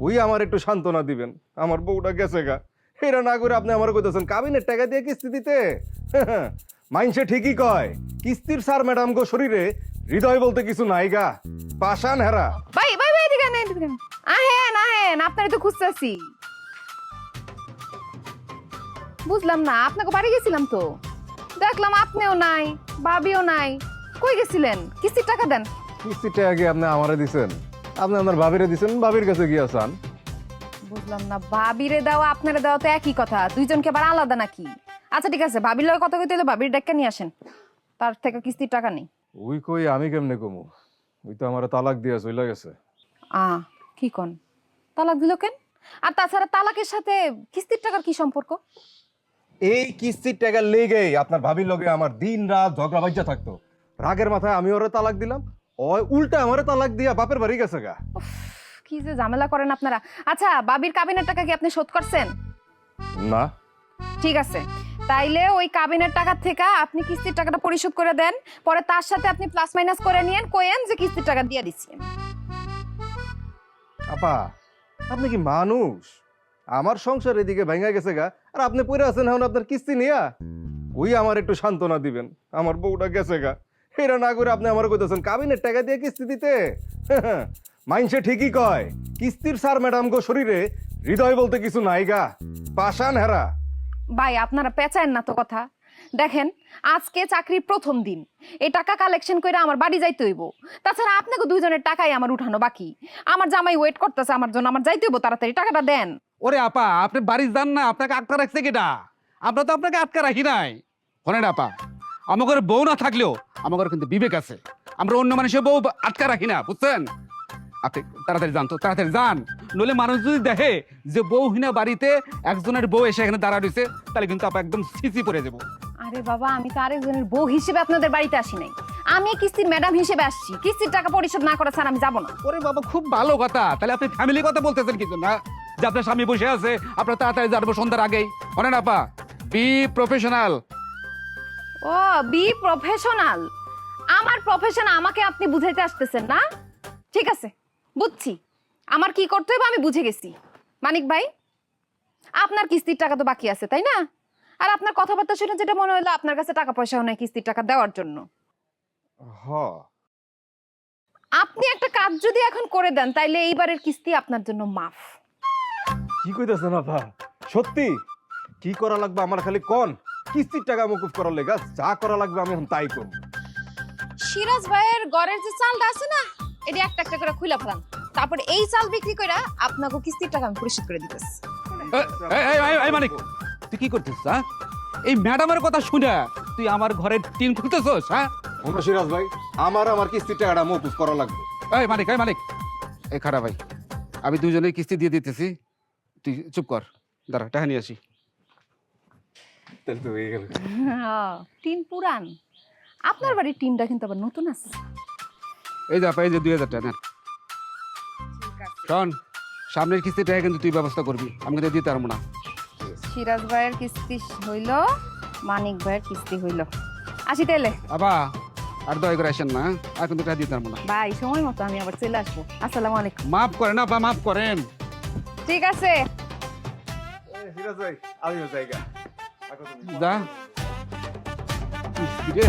ওই আমার একটু সান্ত্বনা দিবেন, আমার বউটা গেছে গা। এরা না করে আপনি আমার কইতেছেন কাবিনের টাকা দিয়ে কিস্তি দিতে। মাইনসে ঠিকই কয়, কিস্তির স্যার ম্যাডাম গো শরীরে হৃদয় বলতে কিছু নাই গা, পাষাণ হেরা। ভাই ভাই ভাই এদিকে আহেন, এদিকে আহেন। আহেন আহেন, আপনারে তো খুঁজতেছি। বুঝলাম না, আপনাকে বাড়ি গেছিলাম তো, দেখলাম আপনিও নাই, ভাবিও নাই। কই গেছিলেন? কিস্তির টাকা দেন। কিস্তির টাকা কি আপনি আমারে দিছেন? আপনি আপনার ভাবিরে দিছেন, ভাবির কাছে গিয়া চান। বুঝলাম না, ভাবিরে দেওয়া আপনারে দেওয়া তো একই কথা, দুইজনকে আবার আলাদা নাকি? আচ্ছা ঠিক আছে, ভাবির লগে কথা কইতে হলে ভাবির ডাক্কা নিয়ে আসেন, তার থেকে কিস্তির টাকা নেই। ওই কই আমি কেমনে কমু? ওই তো আমার তালাক দিয়া চলে গেছে। কি কোন? তালাক দিল কেন? আর তাছাড়া তালাকের সাথে কিস্তির টাকার কি সম্পর্ক? এই কিস্তির টাকা লেগেই আপনার ভাবির লগে আমার দিন রাত ঝগড়া বাজ্যা থাকতো। রাগের মাথায় আমি ওরে তালাক দিলাম, ওই উল্টা আমারে তালাক দিয়া বাপের বাড়ি গেছে গা। উফ, কি যে ঝামেলা করেন আপনারা। আচ্ছা, ভাবির কাবিনের টাকা কি আপনি শোধ করছেন? না। ঠিক আছে, তাইলে ওই কাবিনের টাকা থেকে আপনি কিস্তির টাকাটা পরিশোধ করে দেন, পরে তার সাথে আপনি প্লাস মাইনাস করে নিয়েন, কোয়েন যে কিস্তির টাকা দিয়ে দিচ্ছি। আপা, আপনি কি মানুষ? আমার সংসার এদিকে ভেঙে গেছে গা, আর আপনি পড়ে আছেন এখন আপনার কিস্তি নিয়া। ওই আমার একটু সান্ত্বনা দিবেন, আমার বউটা গেছে গা। এরা না করে আপনি আমার কইতেছেন কাবিনের টাকা দিয়ে কিস্তি দিতে। মাইনসে ঠিকই কয়, কিস্তির স্যার ম্যাডাম গো শরীরে হৃদয় বলতে কিছু নাই গা, পাষাণ হেরা। ভাই আপনারা পেঁচায়েন না তো কথা। দেখেন, আজকে চাকরির প্রথম দিন, এই টাকা কালেকশন করে আমার বাড়ি যাইতে হইব। তাছাড়া আপনাকে দুইজনের টাকাই আমার উঠানো বাকি। আমার জামাই ওয়েট করতেছে আমার জন্য, আমার যাইতে হইব, তাড়াতাড়ি টাকাটা দেন। ওরে আপা, আপনি বাড়ি যান না, আপনাকে আটকা রাখছে কেটা? আমরা তো আপনাকে আটকা রাখি নাই। শোনেন আপা, আমার বউ না থাকলেও আমার কিন্তু বিবেক আছে। আমরা অন্য মানুষের বউ আটকা রাখি না, বুঝছেন? আপনি তাড়াতাড়ি যান তো, তাড়াতাড়ি যান। নইলে মানুষ যদি দেখে যে বউহীনা বাড়িতে একজনের বউ এসে এখানে দাঁড়া রয়েছে, তাহলে কিন্তু আপা একদম সিসি পড়ে যাবো। আরে বাবা, আমি তো আরেকজনের বউ হিসেবে আপনাদের বাড়িতে আসি নাই, আমি কিস্তির ম্যাডাম হিসেবে আসছি। কিস্তির টাকা পরিশোধ না করে স্যার আমি যাবো না। ওরে বাবা, খুব ভালো কথা। তাহলে আপনি ফ্যামিলি কথা বলতেছেন কিছু না, যে আপনার স্বামী বসে আছে, আপনার তাড়াতাড়ি যাবো সন্ধ্যার আগেই। শোনেন আপা, be professional. O, be professional. আমার প্রফেশন আমাকে আপনি বুঝাইতে আসতেছেন না? ঠিক আছে, বুঝছি। আমার কি করতে হবে আমি বুঝে গেছি। মানিক ভাই, আপনার কিস্তির টাকা তো বাকি আছে, তাই না? আর আপনার কথাবার্তা শুনে যেটা মনে হলো আপনার কাছে টাকা পয়সাও নাই কিস্তির টাকা দেওয়ার জন্য। হ, আপনি একটা কাজ যদি এখন করে দেন, তাইলে এইবারের কিস্তি আপনার জন্য মাফ। কি কইতাছেন আপা? সত্যি? কি করা লাগবে আমার খালি কোন? কিস্তির টাকা মকুব করার লেগা যা করা লাগবে আমি এখন তাই করব। সিরাজ ভাইয়ের ঘরের যে চালটা আছে না, এটা একটা একটা করে খুলে ফেলান, তারপরে এই চাল বিক্রি করে আপনাকে কিস্তির টাকা আমি পরিশোধ করে দিতেছি। এই মানিক, তুই কি করতেছিস? হ্যাঁ, এই ম্যাডামের কথা শুনে তুই আমার ঘরের টিন খুলতেছস? হ্যাঁ, আমরা সিরাজ ভাই, আমার কিস্তির টাকাটা মকুব করা লাগবে। এই মানিক, এই খারাপ ভাই, আমি দুজনেই কিস্তি দিয়ে দিতেছি, তুই চুপ কর, দাঁড়া টাকা নিয়ে আসি। তাহলে তো হয়ে গেল। টিন পুরান, আপনার বাড়ির টিনটা কিন্তু আবার নতুন আছে। এই যা এই যে 2000 টাকা নেন। শোন, সামনের কিস্তি টাকা কিন্তু তুই ব্যবস্থা করবি, আমি কিন্তু দিতে পারবো না। সিরাজ ভাইয়ের কিস্তি হইল, মানিক ভাইয়ের কিস্তি হইল। আসি তাইলে। বাবা, আর দয়া করে আসেন না, আর কিন্তু টাকা দিতে পারবো না। ভাই, সময় মতো আমি আবার চলে আসবো। আসসালামু আলাইকুম। মাফ করেন আপা, মাফ করেন। ঠিক আছে। সিরাজ ভাই, আমিও জায়গা যা। কিস্তি রে।